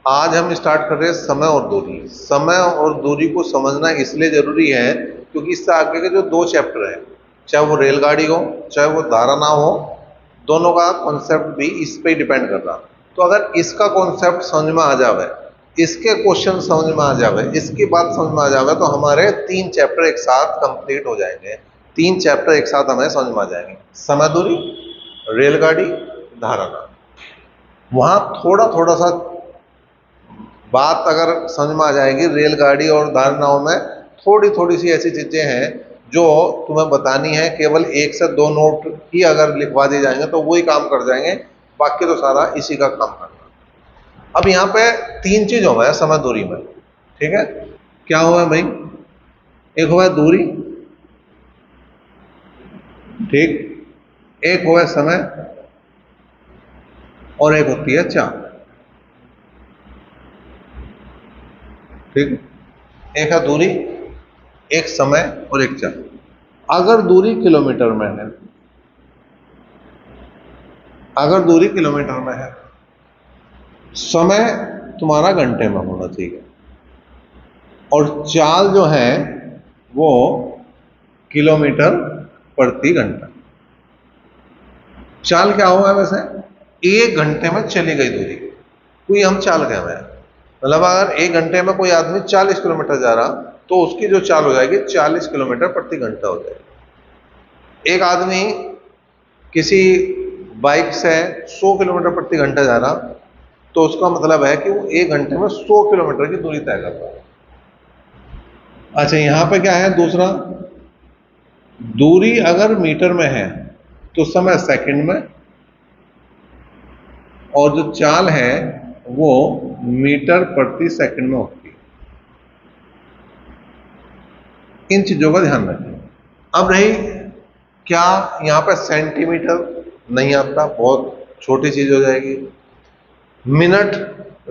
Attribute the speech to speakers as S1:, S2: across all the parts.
S1: आज हम स्टार्ट कर रहे हैं समय और दूरी। समय और दूरी को समझना इसलिए जरूरी है क्योंकि इससे आगे के जो दो चैप्टर हैं, चाहे वो रेलगाड़ी हो चाहे वो धारानाव हो, दोनों का कॉन्सेप्ट भी इस पे ही डिपेंड कर रहा। तो अगर इसका कॉन्सेप्ट समझ में आ जावे, इसके क्वेश्चन समझ में आ जावे, इसकी बात समझ में आ जावे, तो हमारे 3 चैप्टर एक साथ कंप्लीट हो जाएंगे। 3 चैप्टर एक साथ हमें समझ में आ जाएंगे, समय दूरी, रेलगाड़ी, धारानाव। वहां थोड़ा थोड़ा सा बात अगर समझ में आ जाएगी, रेलगाड़ी और धारणाओं में थोड़ी थोड़ी सी ऐसी चीजें हैं जो तुम्हें बतानी है। केवल 1 से 2 नोट ही अगर लिखवा दिए जाएंगे तो वही काम कर जाएंगे, बाकी तो सारा इसी का काम करना। अब यहाँ पे 3 चीज हुआ है समय दूरी में, ठीक है। क्या हुआ है भाई? एक हुआ है दूरी, ठीक, एक हुआ है समय, और एक होती है चाल, ठीक। एक है दूरी, एक समय और एक चाल। अगर दूरी किलोमीटर में है, अगर दूरी किलोमीटर में है, समय तुम्हारा घंटे में होना चाहिए, और चाल जो है वो किलोमीटर प्रति घंटा। चाल क्या हुआ है वैसे? 1 घंटे में चली गई दूरी कोई हम चाल कह रहे हैं। मतलब अगर 1 घंटे में कोई आदमी 40 किलोमीटर जा रहा तो उसकी जो चाल हो जाएगी 40 किलोमीटर प्रति घंटा हो जाएगी। एक आदमी किसी बाइक से 100 किलोमीटर प्रति घंटा जा रहा तो उसका मतलब है कि वो 1 घंटे में 100 किलोमीटर की दूरी तय कर रहा है। अच्छा, यहां पे क्या है दूसरा? दूरी अगर मीटर में है तो समय सेकंड में, और जो चाल है वो मीटर प्रति सेकंड में होती है। इन चीजों का ध्यान रखें। अब रही क्या यहां पर सेंटीमीटर नहीं आता, बहुत छोटी चीज हो जाएगी। मिनट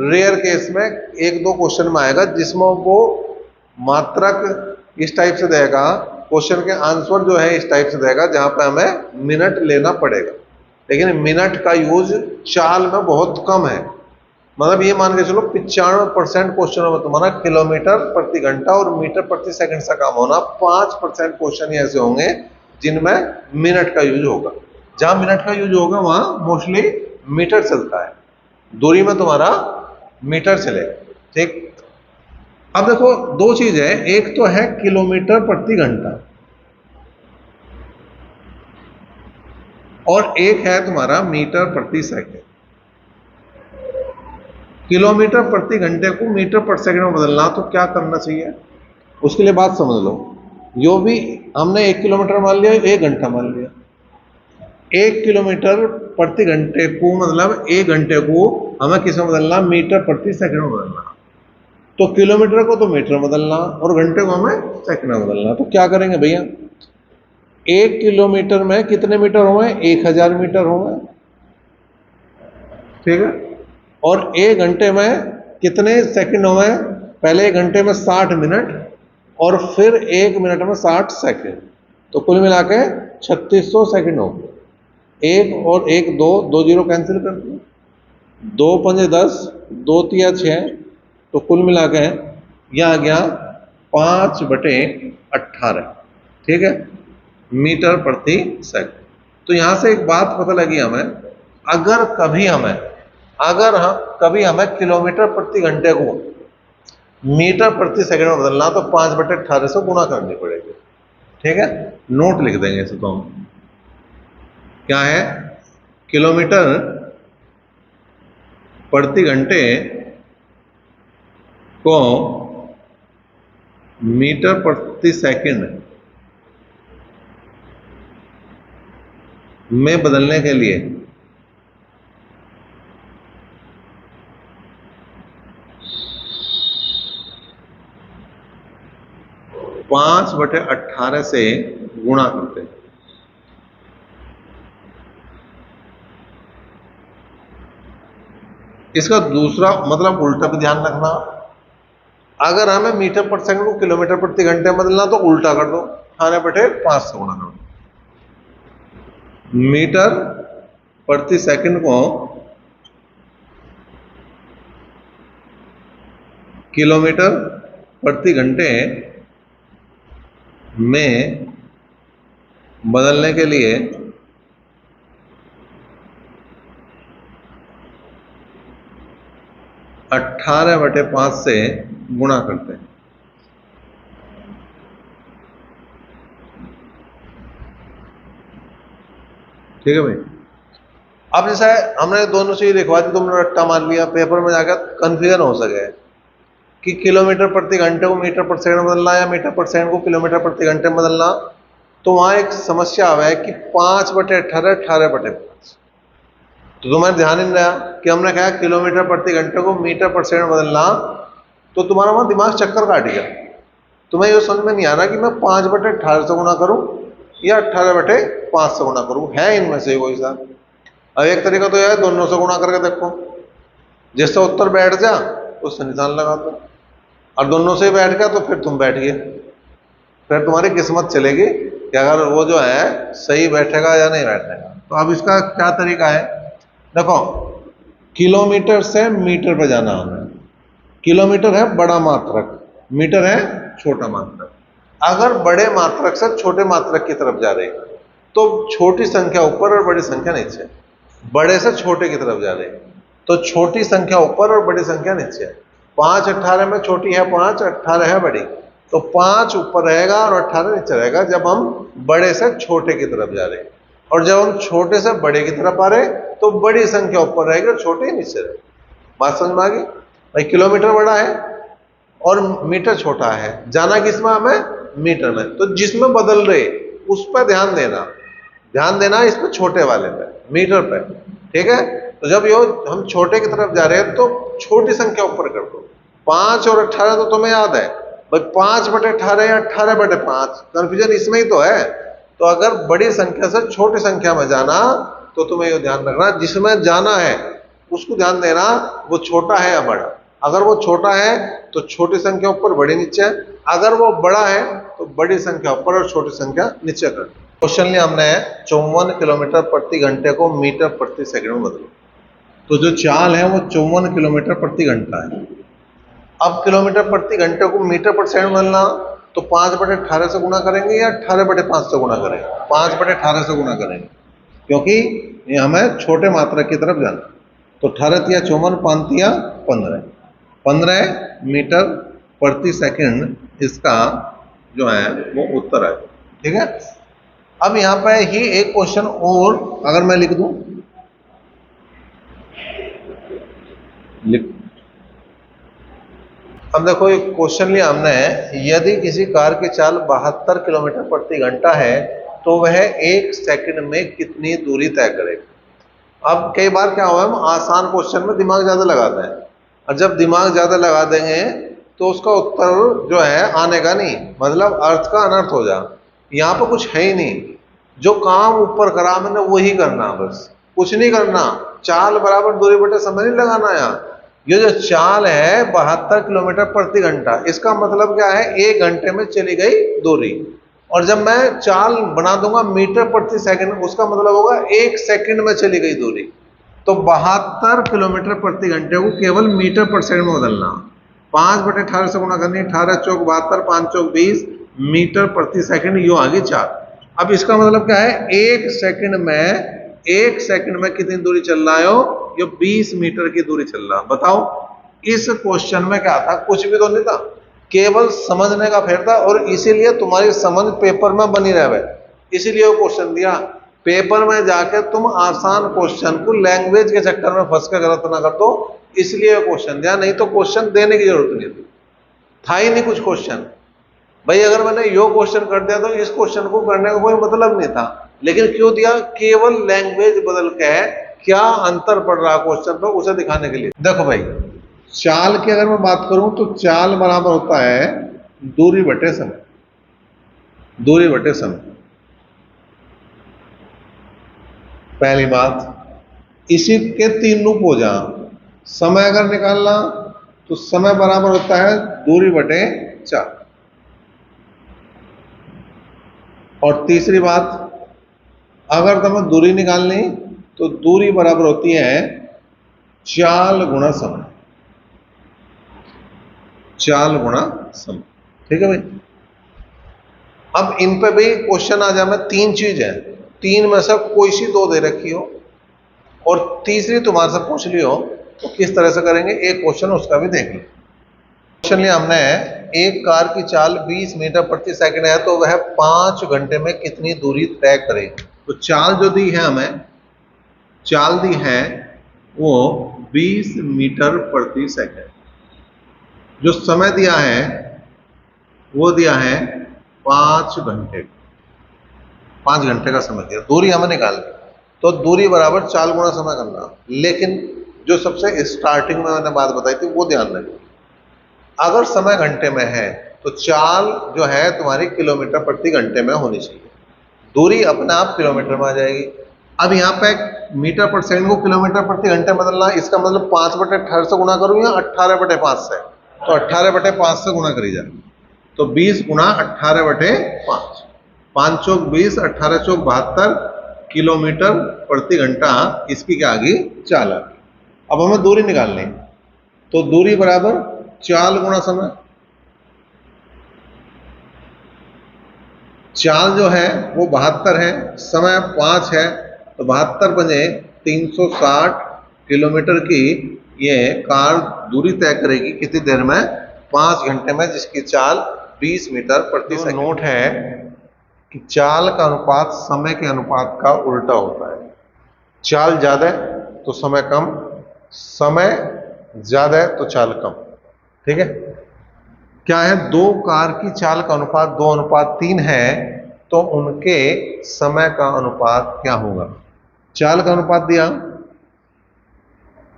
S1: रेयर केस में 1-2 क्वेश्चन में आएगा जिसमें वो मात्रक इस टाइप से देगा, क्वेश्चन के आंसर जो है इस टाइप से देगा जहां पे हमें मिनट लेना पड़ेगा। लेकिन मिनट का यूज चाल में बहुत कम है। मतलब ये मान के चलो 95% क्वेश्चनों में तुम्हारा किलोमीटर प्रति घंटा और मीटर प्रति सेकंड से काम होना, 5% क्वेश्चन ऐसे होंगे जिनमें मिनट का यूज होगा। जहां मिनट का यूज होगा वहां मोस्टली मीटर चलता है, दूरी में तुम्हारा मीटर चलेगा, ठीक। अब देखो दो चीज है, एक तो है किलोमीटर प्रति घंटा और एक है तुम्हारा मीटर प्रति सेकंड। किलोमीटर प्रति घंटे को मीटर प्रति सेकंड में बदलना तो क्या करना चाहिए, उसके लिए बात समझ लो। यो भी हमने 1 किलोमीटर मान लिया, 1 घंटा मान लिया। 1 किलोमीटर प्रति घंटे को मतलब 1 घंटे को हमें किस में बदलना? मीटर प्रति सेकंड में बदलना। तो किलोमीटर को तो मीटर में बदलना और घंटे को हमें सेकंड में बदलना। तो क्या करेंगे भैया? 1 किलोमीटर में कितने मीटर हुए? 1000 मीटर हुए, ठीक है। और 1 घंटे में कितने सेकंड हुए? पहले 1 घंटे में 60 मिनट और फिर 1 मिनट में 60 सेकंड, तो कुल मिला के 3600 सेकंड हो गए। 1 और 1 2, 2 जीरो कैंसिल कर दिए, 2 पंजे 10, 2 तिया 6, तो कुल मिला के यह आ गया 5/18, ठीक है, मीटर प्रति सेकंड। तो यहां से एक बात पता लगी हमें, अगर कभी हमें किलोमीटर प्रति घंटे को मीटर प्रति सेकंड में बदलना तो 5/18 से गुणा करनी पड़ेगी, ठीक है। नोट लिख देंगे इसे तो हम, क्या है? किलोमीटर प्रति घंटे को मीटर प्रति सेकंड में बदलने के लिए 5/18 से गुणा करते हैं। इसका दूसरा मतलब उल्टा भी ध्यान रखना, अगर हमें मीटर प्रति सेकंड को किलोमीटर प्रति घंटे में बदलना तो उल्टा कर दो, 18/5 से गुणा कर दो। मीटर प्रति सेकंड को किलोमीटर प्रति घंटे में बदलने के लिए 18/5 से गुणा करते हैं। ठीक है भाई। अब जैसा है हमने दोनों चीज लिखवा दी, तुमने रट्टा मान लिया, पेपर में जाकर कंफ्यूजन हो सके कि किलोमीटर प्रति घंटे को मीटर प्रति सेकंड बदलना या मीटर प्रति सेकंड को किलोमीटर प्रति घंटे में बदलना, तो वहां एक समस्या आवा है कि 5/18 18/5। तो तुम्हारे ध्यान नहीं रहा कि हमने कहा किलोमीटर प्रति घंटे को मीटर प्रति सेकंड बदलना, तो तुम्हारा वहां दिमाग चक्कर काट गया। तुम्हें ये समझ में नहीं आ रहा कि मैं 5/18 से गुणा करूं या 18/5 से गुणा करूं, है इनमें से कोई सा। अब एक तरीका तो यह है दोनों से गुणा करके देखो, जिससे उत्तर बैठ जा उससे निशान लगा दो, और दोनों से बैठ गया तो फिर तुम बैठ गए, फिर तुम्हारी किस्मत चलेगी कि अगर वो जो है सही बैठेगा या नहीं बैठेगा। तो अब इसका क्या तरीका है, देखो किलोमीटर से मीटर पे जाना हमें। किलोमीटर है बड़ा मात्रक, मीटर है छोटा मात्रक। अगर बड़े मात्रक से छोटे मात्रक की तरफ जा रहे तो छोटी संख्या ऊपर और बड़ी संख्या नीचे, बड़े से छोटे की तरफ जा रहे तो छोटी संख्या ऊपर और बड़ी संख्या नीचे। 5/18 में छोटी है 5, 18 है बड़ी, तो 5 ऊपर रहेगा और 18 नीचे रहेगा जब हम बड़े से छोटे की तरफ जा रहे हैं। और जब हम छोटे से बड़े की तरफ आ रहे तो बड़ी संख्या ऊपर रहेगी और छोटे नीचे रहेगी। बात समझ में आ गई भाई। किलोमीटर बड़ा है और मीटर छोटा है, जाना किसमें हमें, मीटर में। तो जिसमें बदल रहे उस पर ध्यान देना इस पे छोटे वाले पे, मीटर पे। ठीक है, तो जब यो हम छोटे की तरफ जा रहे हैं तो छोटी संख्या ऊपर कर दो। 5 और 18 तो तुम्हें याद है भाई, 5/18 या 18/5, कंफ्यूजन इसमें ही तो है। तो अगर बड़ी संख्या से छोटी संख्या में जाना तो तुम्हें ये ध्यान रखना जिसमें जाना है उसको ध्यान देना, वो छोटा है या बड़ा। अगर वो छोटा है तो छोटी संख्या ऊपर बड़ी नीचे, अगर वो बड़ा है तो बड़ी संख्या ऊपर और छोटी संख्या नीचे कर। क्वेश्चन लिया हमने 54 किलोमीटर प्रति घंटे को मीटर प्रति सेकंड में बदलो। तो जो चाल है वो 54 किलोमीटर प्रति घंटा है। अब किलोमीटर प्रति घंटे को मीटर प्रति सेकंड बदलना, तो 5/18 से गुणा करेंगे या 18/5 से गुणा करेंगे? 5/18 से गुणा करेंगे, क्योंकि ये हमें छोटे मात्रक की तरफ जाना। तो 18 तिया 54, 5 तिया 15 मीटर प्रति सेकंड इसका जो है वो उत्तर है। ठीक है, अब यहां पे ही एक क्वेश्चन और अगर मैं लिख दूं, अब देखो एक क्वेश्चन लिया हमने, यदि किसी कार की चाल 72 किलोमीटर प्रति घंटा है तो वह 1 सेकंड में कितनी दूरी तय करेगा। अब कई बार क्या हुआ, हम आसान क्वेश्चन में दिमाग ज्यादा लगाते हैं, और जब दिमाग ज्यादा लगा देंगे तो उसका उत्तर जो है आने का नहीं, मतलब अर्थ का अनर्थ हो जा। यहाँ पर कुछ है ही नहीं, जो काम ऊपर करा मैंने वही करना, बस कुछ नहीं करना। चाल बराबर दूरी बटे समय नहीं लगाना। यहाँ ये जो चाल है 72 किलोमीटर प्रति घंटा, इसका मतलब क्या है, 1 घंटे में चली गई दूरी। और जब मैं चाल बना दूंगा मीटर प्रति सेकंड, उसका मतलब होगा 1 सेकंड में चली गई दूरी। तो 72 किलोमीटर प्रति घंटे को केवल मीटर प्रति सेकंड में बदलना। 5/18 से गुणा करनी, 18 चौक 72, 5 चौक 20 मीटर प्रति सेकंड, यो आगे 4। अब इसका मतलब क्या है, 1 सेकंड में कितनी दूरी चल रहा है हो, ये 20 मीटर की दूरी चल रहा। बताओ इस क्वेश्चन में क्या था, कुछ भी तो नहीं था, केवल समझने का फेर था। और इसीलिए तुम्हारी समझ पेपर में बनी रहे, इसीलिए वो क्वेश्चन दिया। पेपर में जाके तुम आसान क्वेश्चन को लैंग्वेज के चक्कर में फंस कर गलत ना कर दो, इसलिए क्वेश्चन दिया। नहीं तो क्वेश्चन देने की जरूरत नहीं थी, था ही नहीं कुछ क्वेश्चन भाई। अगर मैंने यो क्वेश्चन कर दिया तो इस क्वेश्चन को करने का कोई मतलब नहीं था, लेकिन क्यों दिया, केवल लैंग्वेज बदल के क्या अंतर पड़ रहा क्वेश्चन पर उसे दिखाने के लिए। देखो भाई, चाल की अगर मैं बात करूं तो चाल बराबर होता है दूरी बटे समय। दूरी बटे समय, पहली बात। इसी के 3 रूप हो जा। समय अगर निकालना तो समय बराबर होता है दूरी बटे 4। और तीसरी बात, अगर तुम्हें दूरी निकालनी तो दूरी बराबर होती है चाल गुणा समय। चाल गुणा समय। ठीक है भाई। अब इन पे भी क्वेश्चन आ जाए, में तीन चीज है, तीन में से कोई सी दो दे रखी हो और तीसरी तुम्हारे से पूछ ली हो, तो किस तरह से करेंगे, एक क्वेश्चन उसका भी देख लें। क्वेश्चन लिया हमने, एक कार की चाल 20 मीटर प्रति सेकंड है तो वह 5 घंटे में कितनी दूरी तय करेगी। तो चाल जो दी है हमें, चाल दी है वो 20 मीटर प्रति सेकंड, जो समय दिया है वो दिया है 5 घंटे, 5 घंटे का समय दिया, दूरी हमें निकालनी, तो दूरी बराबर चाल गुणा समय करना। लेकिन जो सबसे स्टार्टिंग में मैंने बात बताई थी वो ध्यान रखना, अगर समय घंटे में है तो चाल जो है तुम्हारी किलोमीटर प्रति घंटे में होनी चाहिए, दूरी अपने आप किलोमीटर में आ जाएगी। अब यहाँ पे मीटर पर सेकंड को किलोमीटर प्रति घंटे बदलना, इसका मतलब 5/18 से गुणा करूँ या 18/5 से, तो 18/5 से गुणा करी जाए, तो 20 गुणा 18/5, 5 चौक 20, 18 चौक 72 किलोमीटर प्रति घंटा, इसकी क्या आ गई, चाल आ गई। अब हमें दूरी निकालनी, तो दूरी बराबर चाल गुणा समय। चाल जो है वो 72 है, समय 5 है, तो 72 बने 360 किलोमीटर की ये कार दूरी तय करेगी कितनी देर में, 5 घंटे में, जिसकी चाल 20 मीटर प्रति सेकंड। नोट है कि चाल का अनुपात समय के अनुपात का उल्टा होता है, चाल ज्यादा है तो समय कम, समय ज्यादा है तो चाल कम। ठीक है, क्या है, दो कार की चाल का अनुपात 2:3 है तो उनके समय का अनुपात क्या होगा। चाल का अनुपात दिया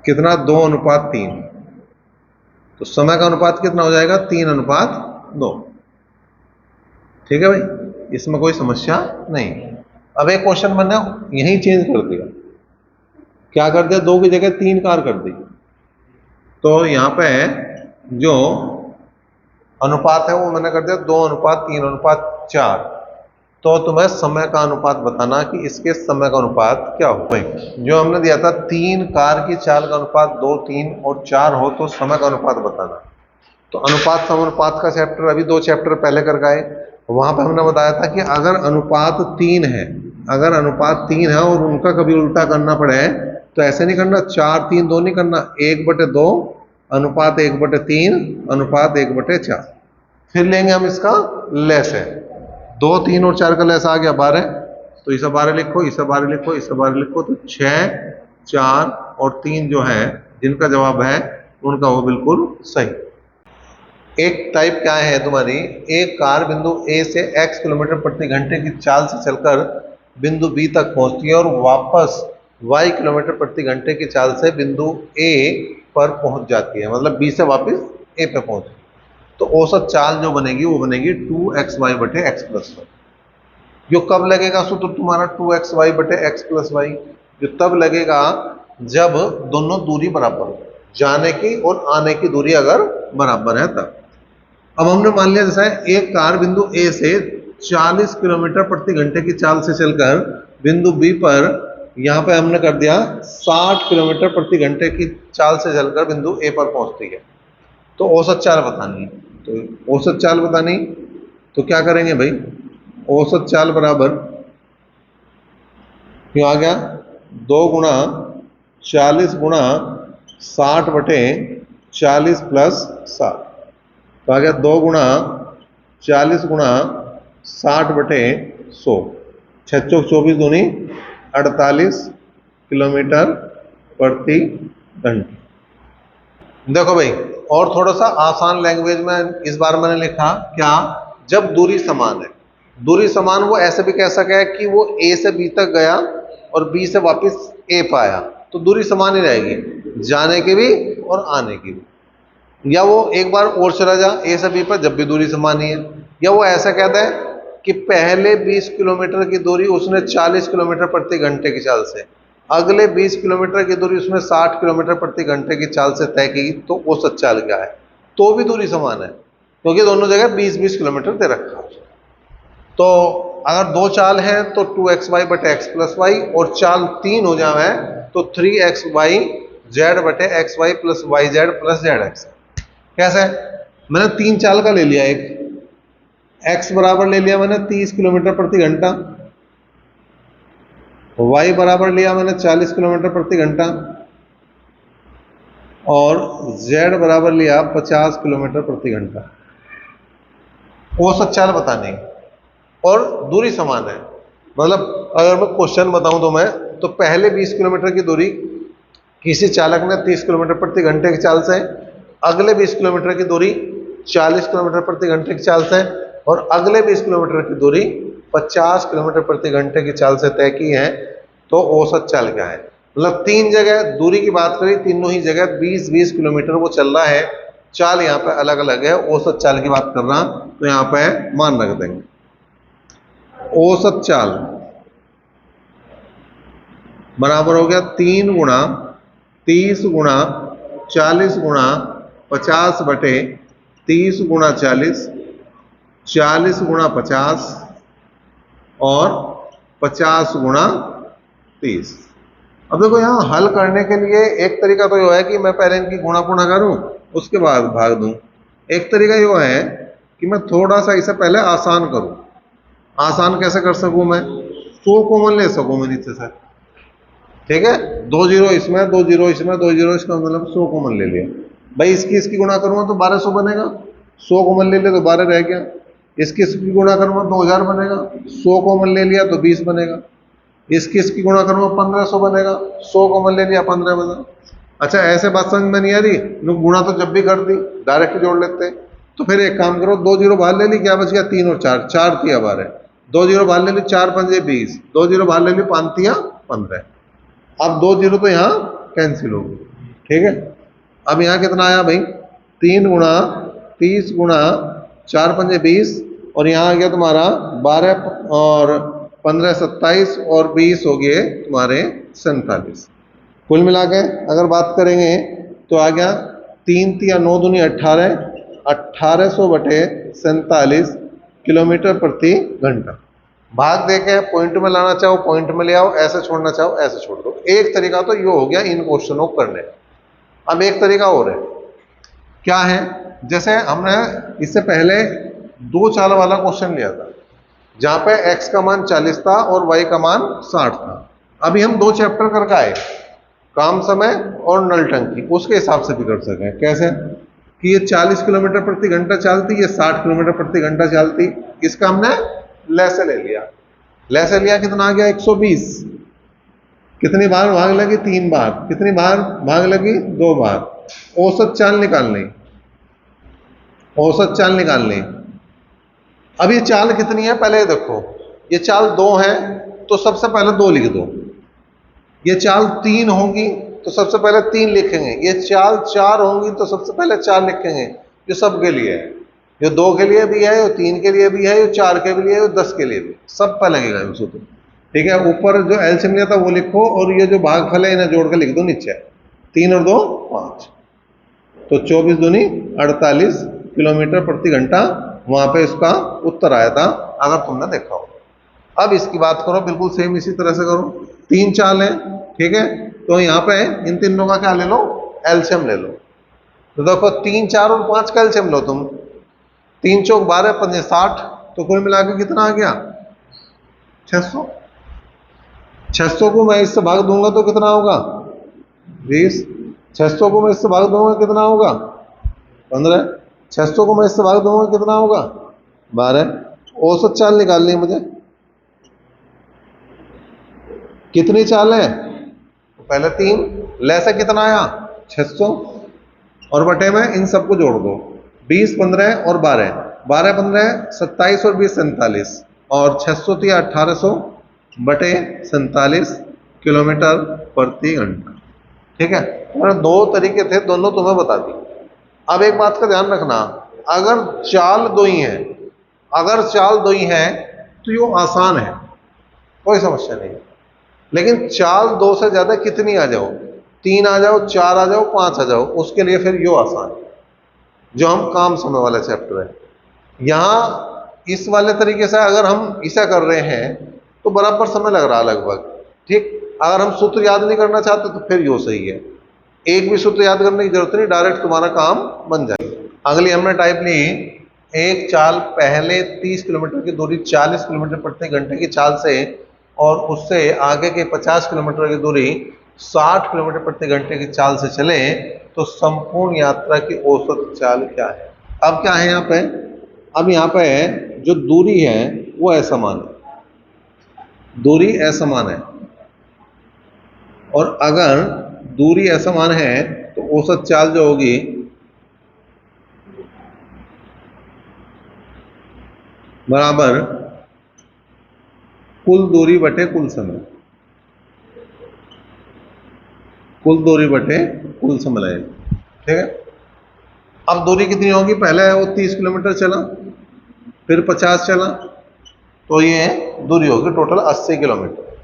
S1: कितना, 2:3, तो समय का अनुपात कितना हो जाएगा, 3:2। ठीक है भाई, इसमें कोई समस्या नहीं। अब एक क्वेश्चन मैंने यही चेंज कर दिया, क्या कर दिया, 2 की जगह 3 कार कर दी, तो यहां पे जो अनुपात है वो मैंने कर दिया 2:3:4। तो तुम्हें समय का अनुपात बताना कि इसके समय का अनुपात क्या हो। जो हमने दिया था 3 कार की चाल का अनुपात 2, 3 और 4 हो तो समय का अनुपात बताना। तो अनुपात समानुपात का चैप्टर अभी 2 चैप्टर पहले कर गए, वहां पर हमने बताया था कि अगर अनुपात 3 है, अगर अनुपात 3 है और उनका कभी उल्टा करना पड़े तो ऐसे नहीं करना, 4, 3, 2 नहीं करना, 1/2 अनुपात 1/3 अनुपात 1/4। फिर लेंगे हम इसका लेस है, 2, 3 और 4 का लेस आ गया 12, तो इसे 12 लिखो, इसे 12 लिखो, इसे 12 लिखो, तो 6, 4 और 3 जो है जिनका जवाब है उनका वो बिल्कुल सही। एक टाइप क्या है तुम्हारी, एक कार बिंदु ए से x किलोमीटर प्रति घंटे की चाल से चलकर बिंदु बी तक पहुंचती है और वापस y किलोमीटर प्रति घंटे की चाल से बिंदु ए पर पहुंच जाती है, मतलब बी से वापस ए पे पहुंचती है, तो औसत चाल जो बनेगी वो बनेगी 2xy/x+y। जो कब लगेगा सूत्र तुम्हारा 2xy/x+y, जो तब लगेगा जब दोनों दूरी बराबर हो, जाने की और आने की दूरी अगर बराबर है तब। अब हमने मान लिया जैसा एक कार बिंदु ए से 40 किलोमीटर प्रति घंटे की चाल से चलकर बिंदु बी पर, यहां पे हमने कर दिया 60 किलोमीटर प्रति घंटे की चाल से चलकर बिंदु ए पर पहुंचती है, तो औसत चाल बतानी है। तो औसत चाल बतानी तो क्या करेंगे भाई, औसत चाल बराबर क्यों आ गया, 2 गुणा 40 गुणा 60/40 प्लस 60, तो आ गया 2 गुणा 40 गुणा 60/100, 6 चौक 24 दूनी 48 किलोमीटर प्रति घंटे। देखो भाई, और थोड़ा सा आसान लैंग्वेज में इस बार मैंने लिखा क्या, जब दूरी समान है, दूरी समान वो ऐसे भी कह सके कि वो ए से बी तक गया और बी से वापस ए पे आया, तो दूरी समान ही रहेगी, जाने की भी और आने की भी। या वो एक बार और चला जा ए से बी पर, जब भी दूरी समान ही है। या वो ऐसा कहता है कि पहले 20 किलोमीटर की दूरी उसने 40 किलोमीटर प्रति घंटे की चाल से, अगले 20 किलोमीटर की दूरी उसने 60 किलोमीटर प्रति घंटे की चाल से तय की, तो औसत चाल क्या है, तो भी दूरी समान है क्योंकि दोनों जगह 20-20 किलोमीटर दे रखा है। तो अगर 2 चाल है तो 2xy/x+y, और चाल 3 हो जाए तो 3xyz/xy + yz + zx। कैसे, मैंने 3 चाल का ले लिया, एक x बराबर ले लिया मैंने 30 किलोमीटर प्रति घंटा, y बराबर लिया मैंने 40 किलोमीटर प्रति घंटा, और z बराबर लिया 50 किलोमीटर प्रति घंटा। औसत चाल बतानी है और दूरी समान है। मतलब अगर मैं क्वेश्चन बताऊं तो पहले 20 किलोमीटर की दूरी किसी चालक ने 30 किलोमीटर प्रति घंटे की चाल से, अगले 20 किलोमीटर की दूरी 40 किलोमीटर प्रति घंटे की चाल से, और अगले 20 किलोमीटर की दूरी 50 किलोमीटर प्रति घंटे की चाल से तय की है, तो औसत चाल क्या है? मतलब 3 जगह दूरी की बात करी, तीनों ही जगह 20-20 किलोमीटर वो चल रहा है, चाल यहाँ पे अलग अलग है, औसत चाल की बात कर रहा, तो यहाँ पे मान रख देंगे। औसत चाल बराबर हो गया 3 गुणा 30 गुणा 40 गुणा 50 बटे 30 गुणा 40, 40 गुणा 50 और 50 गुणा 30। अब देखो यहाँ हल करने के लिए एक तरीका तो यह है कि मैं पहले इनकी गुणा पुणा करूं, उसके बाद भाग दूं। एक तरीका यह है कि मैं थोड़ा सा इसे पहले आसान करूं। आसान कैसे कर सकूं? मैं 100 कॉमन ले सकूं मैं नीचे से, ठीक है, 2 जीरो इसमें, 2 जीरो इसमें, 2 जीरो इसमें, मतलब 100 कॉमन ले लिया। भाई इसकी गुणा करूंगा तो 1200 बनेगा, 100 कॉमन ले लिया तो 12 रह गया। इसकी गुणा करूंगा तो 2000 बनेगा, 100 कॉमन ले लिया तो 20 बनेगा। इसकी गुणा करूंगा 1500 बनेगा, 100 कॉमन ले लिया 15 बना। अच्छा, ऐसे बात समझ में नहीं आ रही? लोग गुणा तो जब भी कर दी डायरेक्ट जोड़ लेते हैं। तो फिर एक काम करो, 2 जीरो बाहर ले ली, क्या बच गया? 3 और 4, 4 तिया 12, 2 जीरो बाहर ले ली, 4 पंजे 20, 2 जीरो बाहर ले ली, 5 तिया 15। अब 2 जीरो तो यहाँ कैंसिल हो गई, ठीक है। अब यहाँ कितना आया भाई? 3 गुणा 30 गुणा 4 पंजे 20, और यहाँ आ गया तुम्हारा 12 और 15 27, और 20 हो गए तुम्हारे 47। कुल मिला के अगर बात करेंगे तो आ गया 3 तिया 9 दूनी 18, 1800 बटे 47 किलोमीटर प्रति घंटा। भाग देके पॉइंट में लाना चाहो पॉइंट में ले आओ, ऐसे छोड़ना चाहो ऐसे छोड़ दो। एक तरीका तो ये हो गया इन क्वेश्चनों को करने। अब एक तरीका और है, क्या है? जैसे हमने इससे पहले 2 चाल वाला क्वेश्चन लिया था, जहां पे x का मान 40 था और y का मान 60 था। अभी हम 2 चैप्टर करके आए, काम समय और नल टंकी, उसके हिसाब से भी कर सकें। कैसे? कि ये 40 किलोमीटर प्रति घंटा चलती, ये 60 किलोमीटर प्रति घंटा चलती, इसका हमने लैसे ले लिया। लैसे लिया, कितना आ गया? 120। कितनी बार भाग लगी? 3 बार। कितनी बार भाग लगी? 2 बार। औसत चाल निकालनी, औसत चाल निकालनी। अब ये चाल कितनी है पहले देखो। ये चाल 2 है तो सबसे पहले 2 लिख दो। ये चाल 3 होगी तो सबसे पहले 3 लिखेंगे। ये चाल 4 होंगी तो सबसे पहले 4 लिखेंगे। ये सब के लिए है, ये 2 के लिए भी है, ये 3 के लिए भी है, ये 4 के लिए, ये 10 के लिए भी, सब पे लगेगा ये सूत्र, ठीक है। ऊपर जो एलसीएम लिया था वो लिखो, और ये जो भागफल है इन्हें जोड़ के लिख दो नीचे। 3 और 2 5, तो 24 दूनी 48 किलोमीटर प्रति घंटा वहां पे इसका उत्तर आया था, अगर तुमने देखा हो। अब इसकी बात करो, बिल्कुल सेम इसी तरह से करो। 3 चाल है, ठीक है, तो यहाँ पे इन तीनों का क्या ले लो? एलसीएम ले लो। तो देखो 3, 4 और 5 का एलसीएम लो तुम। 3 चौक 12, 5 60, तो कुल मिलाकर कितना आ गया? 600। 600 को मैं इससे भाग दूंगा तो कितना होगा? 20। 600 को मैं इससे भाग दूंगा कितना होगा? 15। 600 को मैं इससे भाग दूंगा कितना होगा? 12। औसत चाल निकालनी है मुझे। कितनी चाल है? पहले 3, लैसे कितना आया? 600, और बटे में इन सबको जोड़ दो। 20 15 और 12, 12 15 27 और 20 47, और 600 थी 1800 बटे 47 किलोमीटर प्रति घंटा, ठीक है। और 2 तरीके थे, दोनों तुम्हें बता दी। अब एक बात का ध्यान रखना, अगर चाल 2 ही है, अगर चाल 2 ही है तो ये आसान है, कोई समस्या नहीं। लेकिन चाल 2 से ज्यादा कितनी आ जाओ, 3 आ जाओ, 4 आ जाओ, 5 आ जाओ, उसके लिए फिर यो आसान है, जो हम काम समय वाला चैप्टर है। यहां इस वाले तरीके से अगर हम इसे कर रहे हैं तो बराबर समय लग रहा लगभग, ठीक। अगर हम सूत्र याद नहीं करना चाहते तो फिर यो सही है, एक भी सूत्र याद करने की जरूरत नहीं, डायरेक्ट तुम्हारा काम बन जाएगा। अगली हमने टाइप ली, एक चाल पहले 30 किलोमीटर की दूरी 40 किलोमीटर प्रति घंटे की चाल से और उससे आगे के 50 किलोमीटर की दूरी 60 किलोमीटर प्रति घंटे की चाल से चले तो संपूर्ण यात्रा की औसत चाल क्या है। अब क्या है यहाँ पे, अब यहाँ पे जो दूरी है वो असमान है, दूरी असमान है, और अगर दूरी असमान है तो औसत चाल जो होगी बराबर कुल दूरी बटे कुल समय, कुल दूरी बटे कुल समय लगेगा। ठीक है, अब दूरी कितनी होगी, पहले वो 30 किलोमीटर चला, फिर 50 चला, तो ये दूरी होगी टोटल 80 किलोमीटर।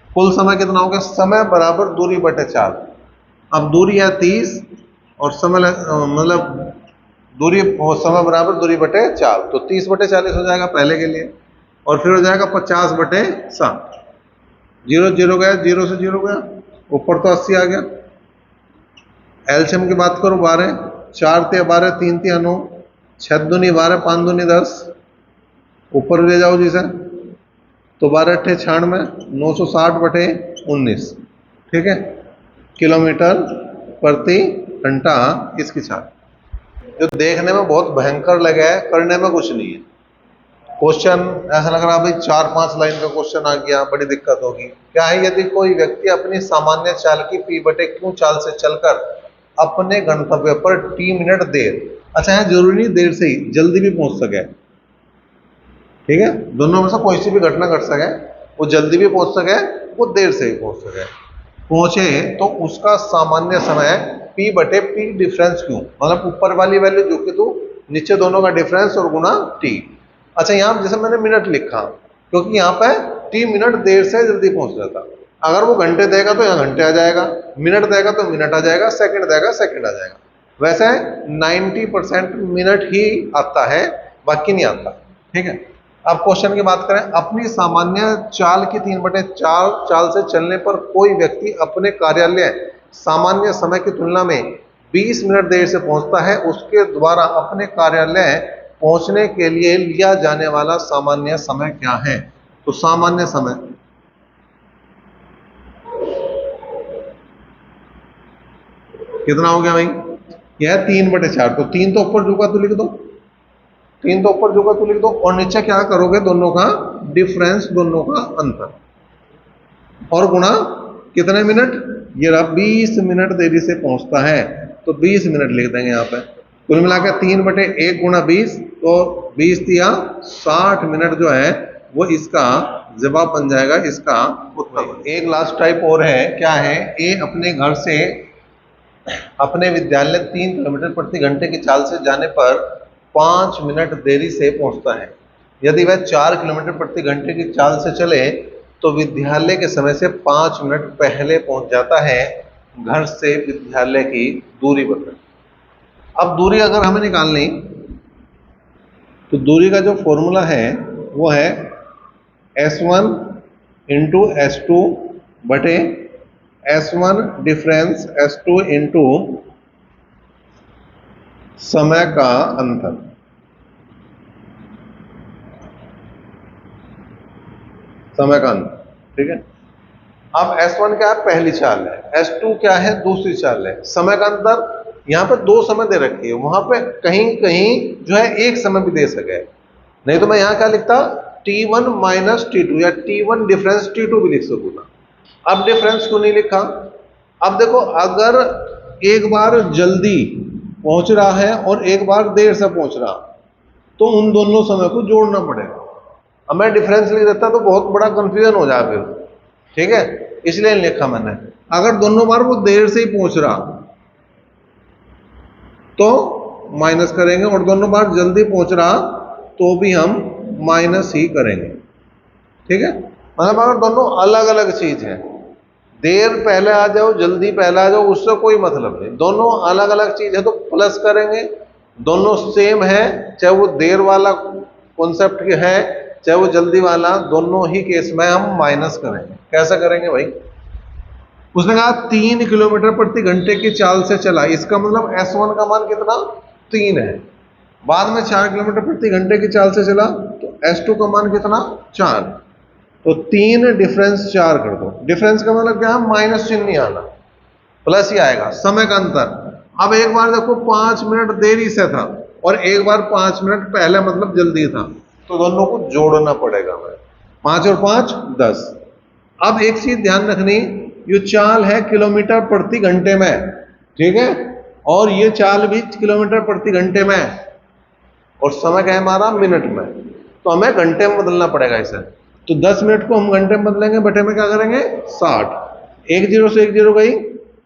S1: कुल समय कितना होगा, समय बराबर दूरी बटे चाल। अब दूरी है 30 और समय मतलब दूरी और समय बराबर दूरी बटे चाल, तो 30 बटे 40 हो जाएगा पहले के लिए, और फिर हो जाएगा 50 बटे 60। 0 0 गया, 0 से 0 गया, ऊपर तो 80 आ गया। एलसीएम की बात करो 12, 4 ते 12, 3 ते 9, 6 दूनी 12, 5 दूनी 10, ऊपर ले जाओ जिसे, तो 12 अट्ठे 96, 960 बटे 19। ठीक है, किलोमीटर प्रति घंटा इसकी चाल, जो देखने में बहुत भयंकर लगा है, करने में कुछ नहीं है। क्वेश्चन ऐसा लग रहा है भाई 4-5 लाइन का क्वेश्चन आ गया, बड़ी दिक्कत होगी। क्या है, यदि कोई व्यक्ति अपनी सामान्य चाल की p बटे q चाल से चलकर अपने गंतव्य पर t मिनट देर, अच्छा है जरूरी नहीं देर से ही, जल्दी भी पहुंच सके। ठीक है, दोनों में से कोई सी भी घटना घट सके, वो जल्दी भी पहुंच सके, वो देर से भी पहुंच सके, पहुंचे तो उसका सामान्य समय p बटे p डिफरेंस q, मतलब ऊपर वाली वैल्यू जो कि तू नीचे दोनों का डिफरेंस और गुना t। अच्छा, यहाँ जैसे मैंने मिनट लिखा क्योंकि यहाँ पे t मिनट देर से जल्दी पहुंच रहा था। अगर वो घंटे देगा तो यहाँ घंटे आ जाएगा, मिनट देगा तो मिनट आ जाएगा, सेकंड देगा सेकंड आ जाएगा। वैसे 90% मिनट ही आता है, बाकी नहीं आता। ठीक है, अब क्वेश्चन की बात करें, अपनी सामान्य चाल की 3/4 चाल से चलने पर कोई व्यक्ति अपने कार्यालय सामान्य समय की तुलना में 20 मिनट देर से पहुंचता है, उसके द्वारा अपने कार्यालय पहुंचने के लिए लिया जाने वाला सामान्य समय क्या है। तो सामान्य समय कितना हो गया भाई, यह 3/4, तो 3 तो ऊपर झुका तो लिख दो, 3 तो ऊपर झुका तो लिख दो, और नीचे क्या करोगे, दोनों का डिफरेंस, दोनों का अंतर, और गुणा कितने मिनट, ये रहा 20 मिनट देरी से पहुंचता है, तो 20 मिनट लिख देंगे यहाँ पे। कुल मिलाकर 3/1 गुणा 20, तो 20 दिया 60 मिनट जो है वो इसका जवाब बन जाएगा, इसका उत्तर। एक लास्ट टाइप और है, क्या है, ए अपने घर से अपने विद्यालय 3 किलोमीटर प्रति घंटे की चाल से जाने पर 5 मिनट देरी से पहुंचता है। यदि वह 4 किलोमीटर प्रति घंटे की चाल से चले तो विद्यालय के समय से 5 मिनट पहले पहुंच जाता है। घर से विद्यालय की दूरी बताएं। अब दूरी अगर हमें निकालनी तो दूरी का जो फॉर्मूला है वो है S1 इंटू S2 बटे S1 डिफरेंस S2 इंटू समय का अंतर। समय का अंतर, ठीक है। अब S1 क्या है, पहली चाल है, S2 क्या है, दूसरी चाल है। समय का अंतर, यहाँ पे 2 समय दे रखी है, वहां पे कहीं कहीं जो है एक समय भी दे सके, नहीं तो मैं यहाँ क्या लिखता, T1 माइनस T2 या T1 डिफरेंस T2 भी लिख सकूँ ना। अब डिफरेंस क्यों नहीं लिखा, अब देखो अगर एक बार जल्दी पहुंच रहा है और एक बार देर से पहुंच रहा तो उन दोनों समय को जोड़ना पड़ेगा। अब मैं डिफरेंस लिख देता तो बहुत बड़ा कंफ्यूजन हो जाए फिर, ठीक है, इसलिए लिखा मैंने। अगर दोनों बार वो देर से ही पहुंच रहा तो माइनस करेंगे, और दोनों बार जल्दी पहुंच रहा तो भी हम माइनस ही करेंगे, ठीक है। मतलब अगर दोनों अलग अलग चीज है, देर पहले आ जाओ जल्दी पहले आ जाओ, उससे कोई मतलब नहीं, दोनों अलग अलग चीज है तो प्लस करेंगे। दोनों सेम है, चाहे वो देर वाला कॉन्सेप्ट है चाहे वो जल्दी वाला, दोनों ही केस में हम माइनस करेंगे। कैसे करेंगे भाई, उसने कहा 3 किलोमीटर प्रति घंटे की चाल से चला, इसका मतलब S1 का मान कितना, 3 है, बाद में 4 किलोमीटर प्रति घंटे की चाल से चला तो S2 का मान कितना 4, तो 3 डिफरेंस 4 कर दो। डिफरेंस का मतलब क्या है, माइनस चिन्ह नहीं आना, प्लस ही आएगा। समय का अंतर, अब एक बार देखो 5 मिनट देरी से था और एक बार 5 मिनट पहले मतलब जल्दी था, तो दोनों को जोड़ना पड़ेगा हमें। 5 और 5 10। अब एक चीज ध्यान रखनी, ये चाल है किलोमीटर प्रति घंटे में, ठीक है, और ये चाल भी किलोमीटर प्रति घंटे में है, और समय क्या है हमारा मिनट में, तो हमें घंटे में बदलना पड़ेगा इसे। तो 10 मिनट को हम घंटे में बदलेंगे, बटे में क्या करेंगे 60, एक जीरो से एक जीरो गई,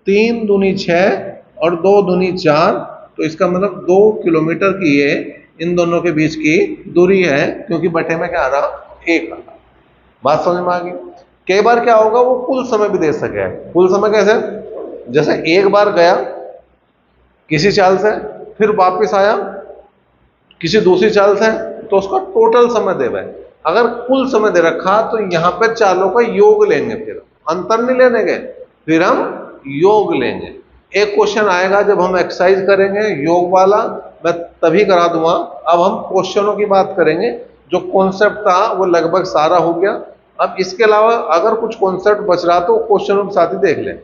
S1: 3 दूनी 6 और 2 दूनी 4, तो इसका मतलब 2 किलोमीटर की ये इन दोनों के बीच की दूरी है, क्योंकि बटे में क्या आ रहा 1 आ रहा। बात समझ में आ गई। कई बार क्या होगा, वो कुल समय भी दे सके। कुल समय कैसे, जैसे एक बार गया किसी चाल से, फिर वापस आया किसी दूसरी चाल से, तो उसका टोटल समय देवे। अगर कुल समय दे रखा तो यहां पे चालों का योग लेंगे, फिर अंतर नहीं लेने के, फिर हम योग लेंगे। एक क्वेश्चन आएगा जब हम एक्सरसाइज करेंगे योग वाला, मैं तभी करा दूंगा। अब हम क्वेश्चनों की बात करेंगे, जो कॉन्सेप्ट था वो लगभग सारा हो गया। अब इसके अलावा अगर कुछ कॉन्सेप्ट बच रहा तो क्वेश्चनों के साथ ही देख लें।